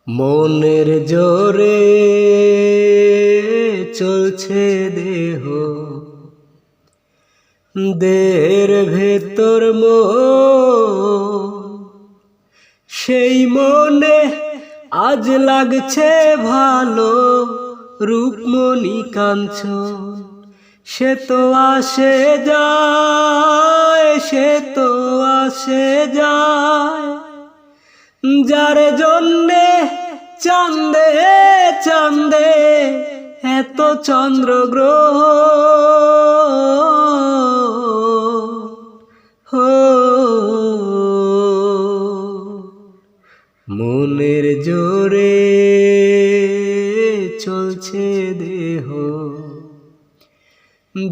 মনের জোরে চলছে দেহ, দেহের ভেতর সেই মনে আজ লাগছে ভালো। রূপমণি কাঞ্চন সে তো আসে যায়, সে তো আসে যায়, যার জন্যে চাঁদে চাঁদে এত চন্দ্র গ্রহ। মনের জোরে চলছে দেহ,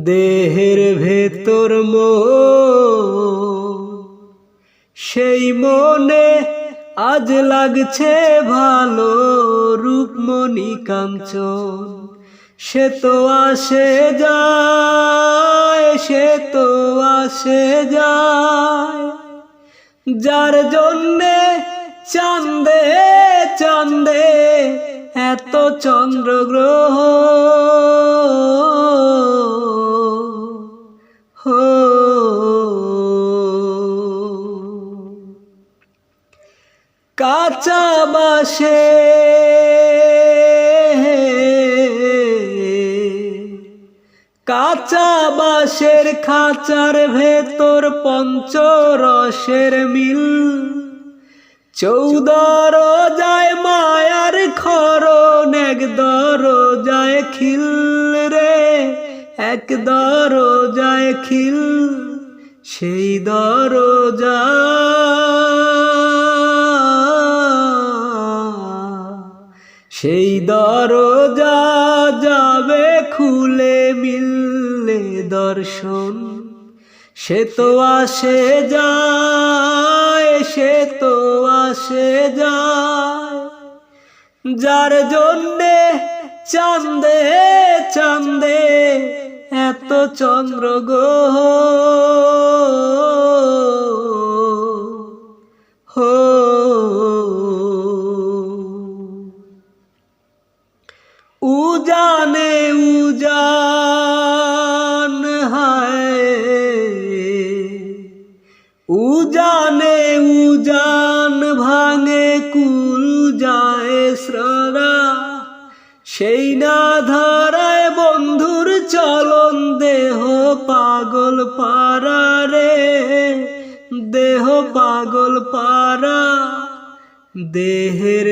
দেহের ভেতর সেই মনে আজ লাগছে ভালো। রূপমণি কাঞ্চন সে তো আসে যায়, সে তো আসে যায়, যার জন্যে চাঁদে চাঁদে এত চন্দ্র গ্রহ। কাঁচা বাসে কাঁচা বাঁশের খাঁচার ভেতর পঞ্চরসের মিল। 14 যায় মায়ার খরণ, 1 দরজায় খিল রে, 1 দরজায় খিল। সেই দরজা সেই দরজা যাবে খুলে, মিললে দর্শন সে তো আসে যায়, সে তো আসে যায়, যার জন্যে চাঁদে চাঁদে এত চন্দ্র গ্রহ। উজানে উজান হায়, উজানে উজান ভাঙে কুল যায় শ্ররা। সেই না ধারায় বন্ধুর চলন, দেহ পাগল পারা রে, দেহ পাগল পারা। দেহের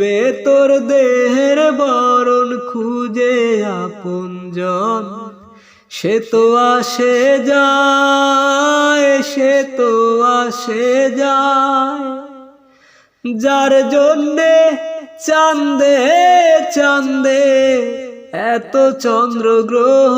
ভেতর দেহের বরণ খুঁজে আপনজন সে তো আসে যায়, সে তো আসে যায়, যার জন্যে চাঁদে চাঁদে এত চন্দ্র গ্রহ।